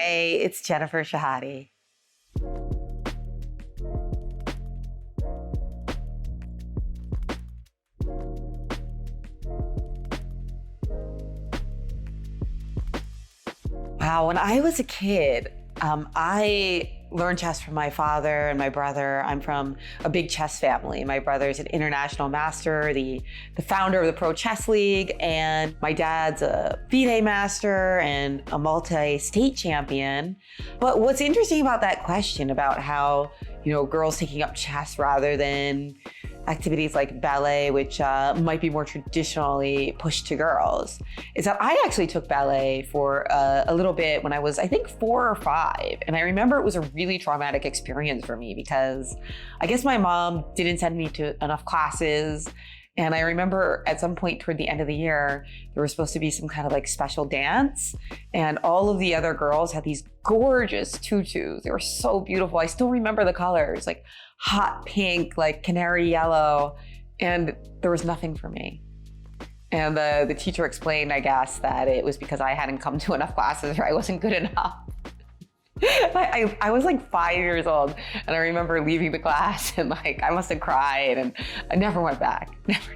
Hey, it's Jennifer Shahade. Wow, when I was a kid, I learned chess from my father and my brother. I'm from a big chess family. My brother's an international master, the founder of the Pro Chess League, and my dad's a FIDE master and a multi-state champion. But what's interesting about that question about how, girls taking up chess rather than activities like ballet, which might be more traditionally pushed to girls, is that I actually took ballet for a little bit when I was, I think, 4 or 5. And I remember it was a really traumatic experience for me because I guess my mom didn't send me to enough classes. And I remember at some point toward the end of the year, there was supposed to be some kind of like special dance. And all of the other girls had these gorgeous tutus. They were so beautiful. I still remember the colors, like hot pink, like canary yellow. And there was nothing for me. And the teacher explained, I guess, that it was because I hadn't come to enough classes or I wasn't good enough. I was like 5 years old and I remember leaving the class and like I must have cried and I never went back,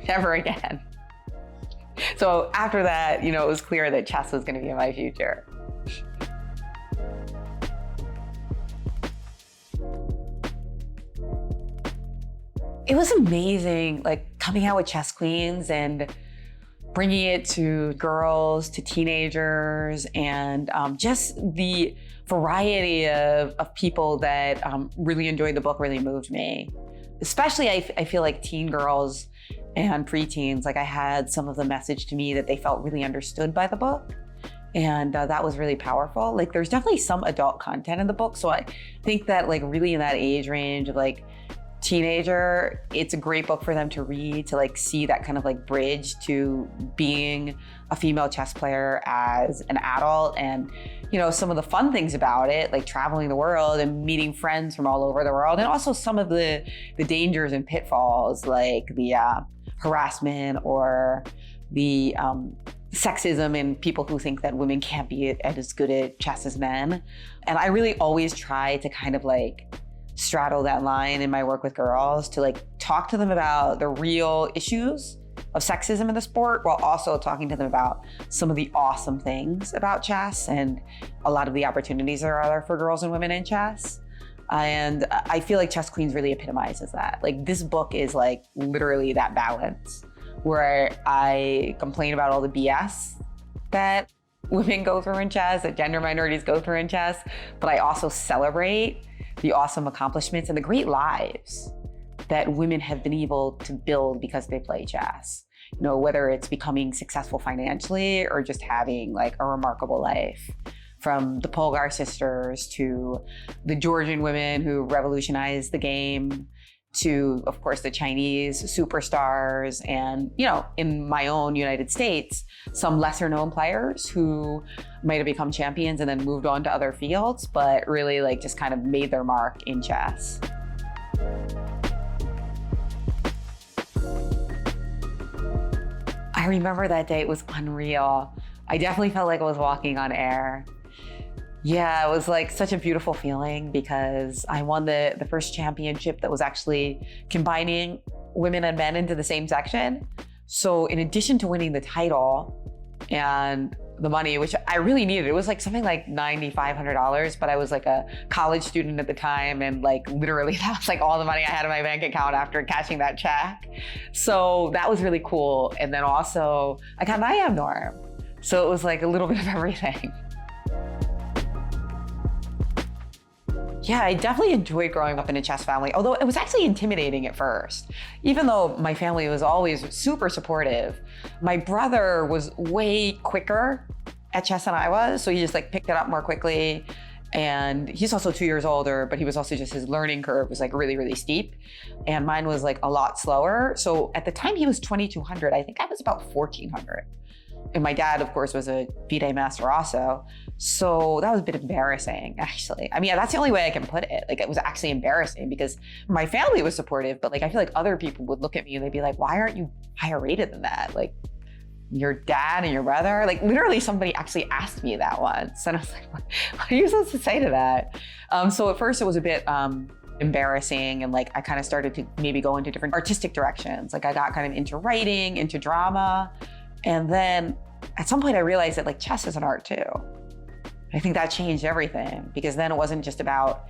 never again. So after that, it was clear that chess was going to be in my future. It was amazing, like coming out with Chess Queens and bringing it to girls, to teenagers, and just the variety of people that really enjoyed the book really moved me. Especially, I feel like teen girls and preteens, like I had some of them message to me that they felt really understood by the book. And that was really powerful. Like there's definitely some adult content in the book. So I think that like really in that age range of like teenager, it's a great book for them to read, to like see that kind of like bridge to being a female chess player as an adult, and some of the fun things about it, like traveling the world and meeting friends from all over the world, and also some of the dangers and pitfalls, like the harassment or the sexism in people who think that women can't be as good at chess as men. And I really always try to kind of like straddle that line in my work with girls to like talk to them about the real issues of sexism in the sport while also talking to them about some of the awesome things about chess and a lot of the opportunities there are there for girls and women in chess. And I feel like Chess Queens really epitomizes that. Like this book is like literally that balance where I complain about all the BS that women go through in chess, that gender minorities go through in chess, but I also celebrate the awesome accomplishments and the great lives that women have been able to build because they play chess. Whether it's becoming successful financially or just having like a remarkable life. From the Polgar sisters to the Georgian women who revolutionized the game, to, of course, the Chinese superstars, and, in my own United States, some lesser known players who might have become champions and then moved on to other fields, but really like just kind of made their mark in chess. I remember that day, it was unreal. I definitely felt like I was walking on air. Yeah, it was like such a beautiful feeling because I won the first championship that was actually combining women and men into the same section. So in addition to winning the title and the money, which I really needed, it was like something like $9,500, but I was like a college student at the time, and like literally that was like all the money I had in my bank account after cashing that check. So that was really cool. And then also I got an IM norm. So it was like a little bit of everything. Yeah, I definitely enjoyed growing up in a chess family, although it was actually intimidating at first. Even though my family was always super supportive, my brother was way quicker at chess than I was, so he just like picked it up more quickly. And he's also 2 years older, but he was also just, his learning curve was like really, really steep. And mine was like a lot slower. So at the time he was 2,200, I think I was about 1,400. And my dad, of course, was a FIDE master also. So that was a bit embarrassing, actually. I mean, that's the only way I can put it. Like, it was actually embarrassing because my family was supportive, but like, I feel like other people would look at me and they'd be like, why aren't you higher rated than that? Like, your dad and your brother? Like literally somebody actually asked me that once. And I was like, what are you supposed to say to that? So at first it was a bit embarrassing, and like I kind of started to maybe go into different artistic directions. Like I got kind of into writing, into drama. And then at some point I realized that like chess is an art too. I think that changed everything, because then it wasn't just about,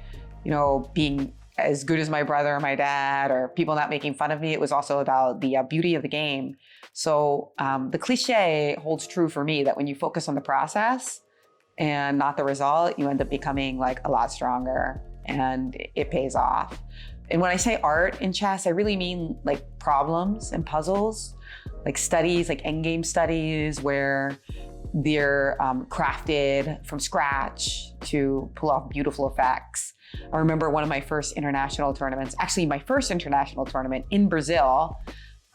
being as good as my brother or my dad or people not making fun of me. It was also about the beauty of the game. So the cliche holds true for me that when you focus on the process and not the result, you end up becoming like a lot stronger, and it pays off. And when I say art in chess, I really mean like problems and puzzles, like studies, like endgame studies where they're crafted from scratch to pull off beautiful effects. I remember one of my first international tournaments, actually my first international tournament in Brazil,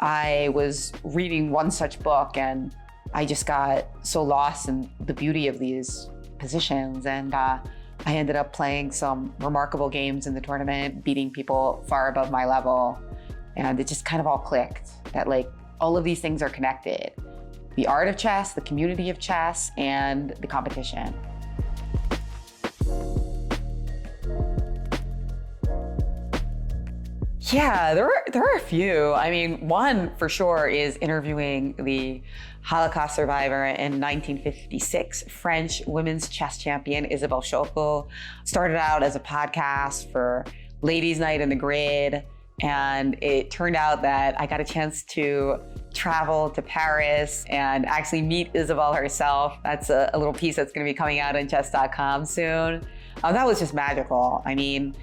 I was reading one such book and I just got so lost in the beauty of these positions. And I ended up playing some remarkable games in the tournament, beating people far above my level. And it just kind of all clicked that like all of these things are connected. The art of chess, the community of chess, and the competition. Yeah, there are a few. I mean, one for sure is interviewing the Holocaust survivor in 1956, French women's chess champion Isabelle Choco. Started out as a podcast for Ladies' Night in the Grid, and it turned out that I got a chance to travel to Paris and actually meet Isabelle herself. That's a little piece that's going to be coming out on Chess.com soon. That was just magical. I mean,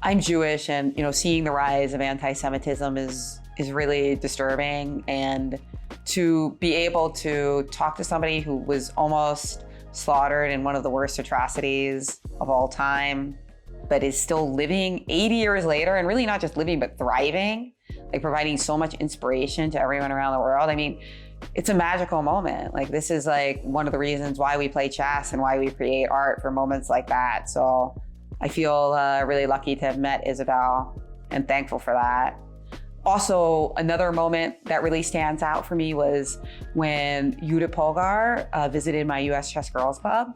I'm Jewish, and seeing the rise of anti-Semitism is really disturbing. And to be able to talk to somebody who was almost slaughtered in one of the worst atrocities of all time, but is still living 80 years later, and really not just living, but thriving, like providing so much inspiration to everyone around the world. I mean, it's a magical moment. Like this is like one of the reasons why we play chess and why we create art, for moments like that. So I feel really lucky to have met Isabelle and thankful for that. Also, another moment that really stands out for me was when Judith Polgar visited my US Chess Girls Club.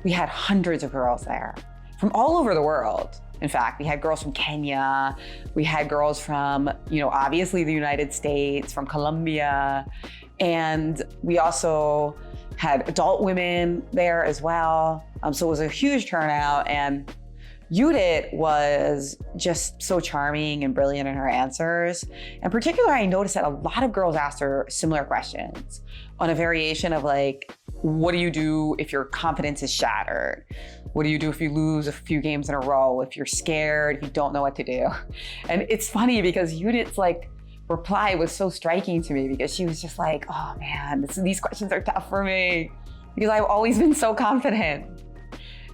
We had hundreds of girls there from all over the world. In fact, we had girls from Kenya, we had girls from, obviously the United States, from Colombia, and we also had adult women there as well. So it was a huge turnout, and Judith was just so charming and brilliant in her answers. In particular, I noticed that a lot of girls asked her similar questions on a variation of like, what do you do if your confidence is shattered? What do you do if you lose a few games in a row? If you're scared, if you don't know what to do? And it's funny because Judith's like reply was so striking to me, because she was just like, oh man, these questions are tough for me because I've always been so confident.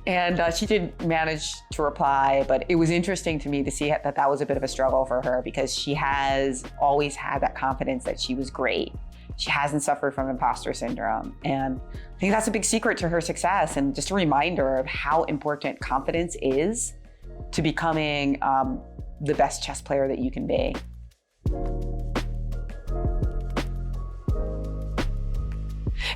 And she did manage to reply, but it was interesting to me to see that was a bit of a struggle for her, because she has always had that confidence that she was great. She hasn't suffered from imposter syndrome. And I think that's a big secret to her success, and just a reminder of how important confidence is to becoming the best chess player that you can be.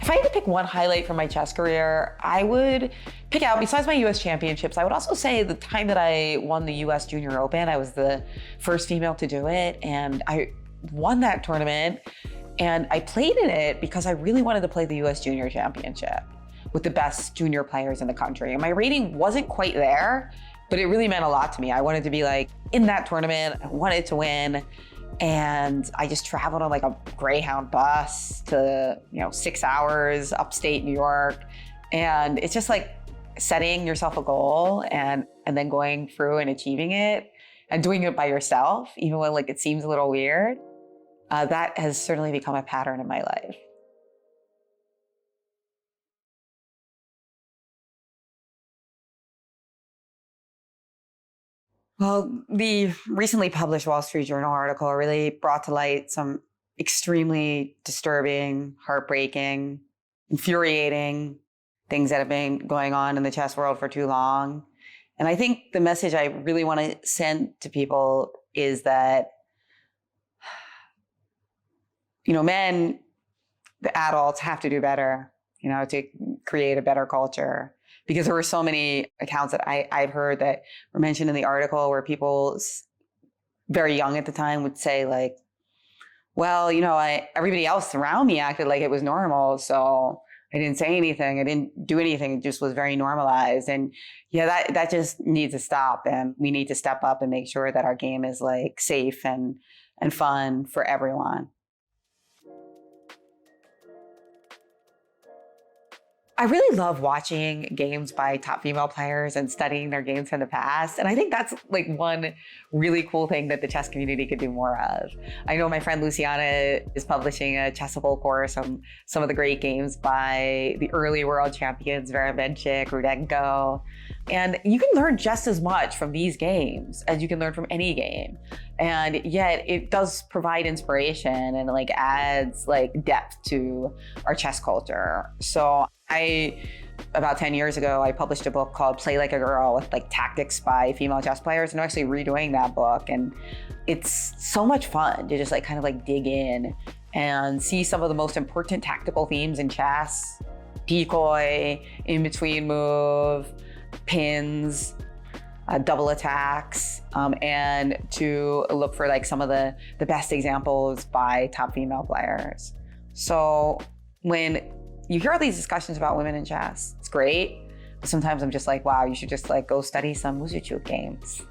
If I had to pick one highlight from my chess career, I would pick out, besides my US championships, I would also say the time that I won the US Junior Open. I was the first female to do it, and I won that tournament. And I played in it because I really wanted to play the US Junior Championship with the best junior players in the country. And my rating wasn't quite there, but it really meant a lot to me. I wanted to be like in that tournament, I wanted to win. And I just traveled on like a Greyhound bus to, 6 hours upstate New York. And it's just like setting yourself a goal and then going through and achieving it and doing it by yourself, even when like it seems a little weird. That has certainly become a pattern in my life. Well, the recently published Wall Street Journal article really brought to light some extremely disturbing, heartbreaking, infuriating things that have been going on in the chess world for too long. And I think the message I really want to send to people is that, men the adults have to do better, to create a better culture. Because there were so many accounts that I'd heard that were mentioned in the article where people very young at the time would say like, well, everybody else around me acted like it was normal. So I didn't say anything. I didn't do anything. It just was very normalized. And yeah, that just needs to stop. And we need to step up and make sure that our game is like safe and fun for everyone. I really love watching games by top female players and studying their games from the past. And I think that's like one really cool thing that the chess community could do more of. I know my friend Luciana is publishing a chessable course on some of the great games by the early world champions, Veremenchik, Rudenko. And you can learn just as much from these games as you can learn from any game. And yet it does provide inspiration and like adds like depth to our chess culture. So about 10 years ago, I published a book called Play Like a Girl with like tactics by female chess players. And I'm actually redoing that book. And it's so much fun to just like kind of like dig in and see some of the most important tactical themes in chess: decoy, in between move, pins, double attacks, and to look for like some of the best examples by top female players. So when you hear all these discussions about women in chess, it's great. But sometimes I'm just like, wow, you should just like go study some Muzichuk games.